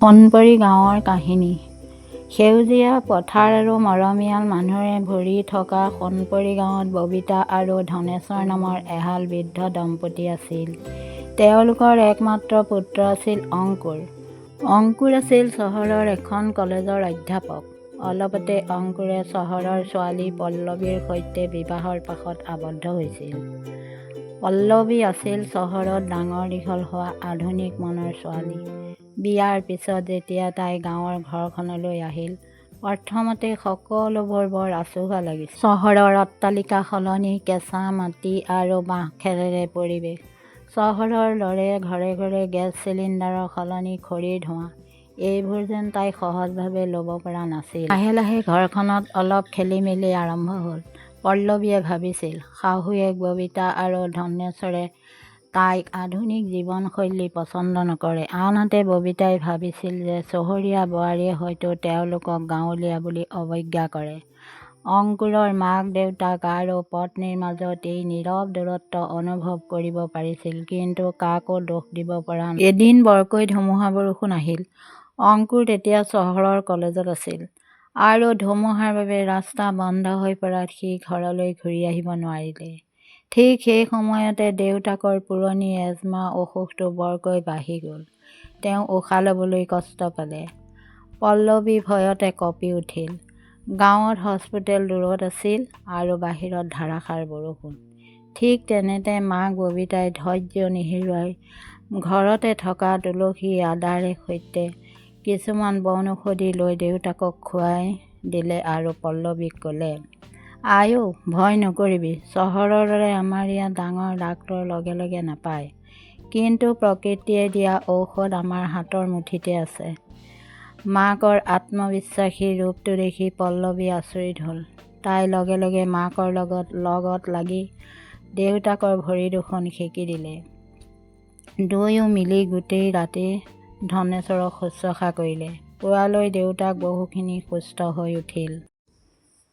সোণপৰি গাঁৱৰ কাহিনী। সেউজীয়া পথাৰ আৰু মৰমীয়াল মানুহে ভৰি থকা সোণপৰি গাঁৱত ববিতা আৰু ধনেশ্বৰ নামৰ এহাল বৃদ্ধ দম্পতী আছিল। তেওঁলোকৰ একমাত্ৰ পুত্ৰ আছিল অংকুৰ। অংকুৰ আছিল চহৰৰ এখন কলেজৰ অধ্যাপক। অলপতে অংকুৰে চহৰৰ ছোৱালী পল্লৱীৰ সৈতে বিবাহৰ পাশত আবদ্ধ হৈছিল। পল্লৱী আছিল চহৰত ডাঙৰ দীঘল হোৱা আধুনিক মনৰ ছোৱালী। বিয়াৰ পিছত যেতিয়া তাই গাঁৱৰ ঘৰখনলৈ আহিল, প্ৰথমতে সকলোবোৰ বৰ আচহুৱা লাগিছিল। চহৰৰ অট্টালিকা সলনি, কেঁচা মাটি আৰু বাঁহ-খেৰেৰে পৰিৱেশ। চহৰৰ দৰে ঘৰে ঘৰে গেছ চিলিণ্ডাৰৰ সলনি খৰিৰ ধোঁৱা। এইবোৰ যেন তাই সহজভাৱে ল'ব পৰা নাছিল। লাহে লাহে ঘৰখনত অলপ খেলিমেলি আৰম্ভ হ'ল। পল্লৱীয়ে ভাবিছিল, শাহুৱেক ববিতা আৰু ধনেশ্বৰে তাইক আধুনিক জীৱনশৈলী পচন্দ নকৰে। আনহাতে ববিতাই ভাবিছিল যে চহৰীয়া বোৱাৰীয়ে হয়তো তেওঁলোকক গাঁৱলীয়া বুলি অৱজ্ঞা কৰে। অংকুৰৰ মাক-দেউতাক আৰু পত্নীৰ মাজত এই নীৰৱ দূৰত্ব অনুভৱ কৰিব পাৰিছিল, কিন্তু কাকো দোষ দিব পৰা নাছিল। এদিন বৰকৈ ধুমুহা-বৰষুণ আহিল। অংকুৰ তেতিয়া চহৰৰ কলেজত আছিল, আৰু ধুমুহাৰ বাবে ৰাস্তা বন্ধ হৈ পৰাত সি ঘৰলৈ ঘূৰি আহিব নোৱাৰিলে। ঠিক সেই সময়তে দেউতাকৰ পুৰণি এজমা অসুখটো বৰকৈ বাঢ়ি গ'ল। তেওঁ উশাহ ল'বলৈ কষ্ট পালে। পল্লৱী ভয়তে কঁপি উঠিল। গাঁৱত হস্পিটেল দূৰত আছিল, আৰু বাহিৰত ধাৰাসাৰ বৰষুণ। ঠিক তেনেতে মাক ববিতাই ধৈৰ্য নেহেৰুৱাই ঘৰতে থকা তুলসী, আদাৰ সৈতে কিছুমান বনৌষধি লৈ দেউতাকক খুৱাই দিলে আৰু পল্লৱীক ক'লে, "আই ঔ, ভয় নকৰিবি। চহৰৰ দৰে আমাৰ ইয়াত ডাঙৰ ডাক্তৰ লগে লগে নাপায়। কিন্তু প্ৰকৃতিয়ে দিয়া ঔষধ আমাৰ হাতৰ মুঠিতে আছে।" মাকৰ আত্মবিশ্বাসী ৰূপটো দেখি পল্লৱী আচৰিত হ'ল। তাই লগে লগে মাকৰ লগত লাগি দেউতাকৰ ভৰি দুখন সেকি দিলে। দুয়ো মিলি গোটেই ৰাতি ধনেশ্বৰক শুশ্ৰূষা কৰিলে। পুৱালৈ দেউতাক বহুখিনি সুস্থ হৈ উঠিল।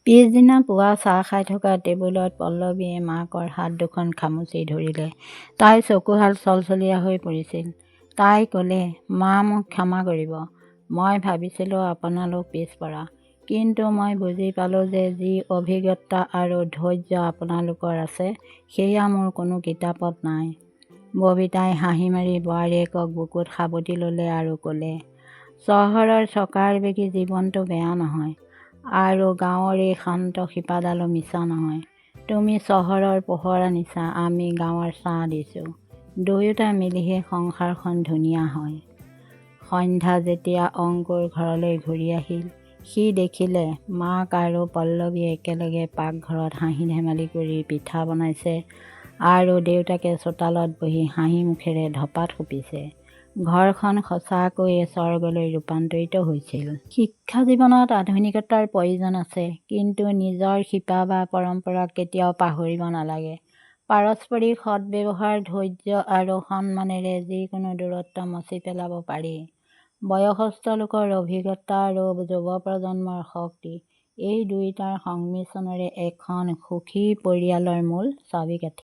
পিছদিনা পুৱা চাহ খাই থকা টেবুলত পল্লৱীয়ে মাকৰ হাত দুখন খামুচি ধৰিলে। তাইৰ চকুহাল চলচলীয়া হৈ পৰিছিল। তাই ক'লে, "মা, মোক ক্ষমা কৰিব। মই ভাবিছিলোঁ আপোনালোক পিছপৰা। কিন্তু মই বুজি পালোঁ যে যি অভিজ্ঞতা আৰু ধৈৰ্য আপোনালোকৰ আছে, সেয়া মোৰ কোনো কিতাপত নাই।" ববিতাই হাঁহি মাৰি বোৱাৰীয়েকক বুকুত সাবটি ল'লে আৰু ক'লে, "চহৰৰ চকাৰবেগী জীৱনটো বেয়া নহয়, আৰু গাঁৱৰ এই শান্ত শিপাডালো মিছা নহয়। তুমি চহৰৰ পোহৰ আনিছা, আমি গাঁৱৰ ছাঁ দিছোঁ। দুয়োটা মিলিহে সংসাৰখন ধুনীয়া হয়।" সন্ধ্যা যেতিয়া অংকুৰ ঘৰলৈ ঘূৰি আহিল, সি দেখিলে মাক আৰু পল্লৱীয়ে একেলগে পাকঘৰত হাঁহি-ধেমালি কৰি পিঠা বনাইছে, আৰু দেউতাকে চোতালত বহি হাঁহি মুখেৰে ধপাত সুপিছে। ঘৰখন সঁচাকৈয়ে স্বৰ্গলৈ ৰূপান্তৰিত হৈছিল। শিক্ষা জীৱনত আধুনিকতাৰ প্ৰয়োজন আছে, কিন্তু নিজৰ শিপা বা পৰম্পৰাক কেতিয়াও পাহৰিব নালাগে। পাৰস্পৰিক সদ্ব্যৱহাৰ, ধৈৰ্য আৰু সন্মানেৰে যিকোনো দূৰত্ব মচি পেলাব পাৰি। বয়সস্থ লোকৰ অভিজ্ঞতা আৰু যুৱ প্ৰজন্মৰ শক্তি, এই দুয়োটাৰ সংমিশ্ৰণৰে এখন সুখী পৰিয়ালৰ মূল চাবিকাঠি।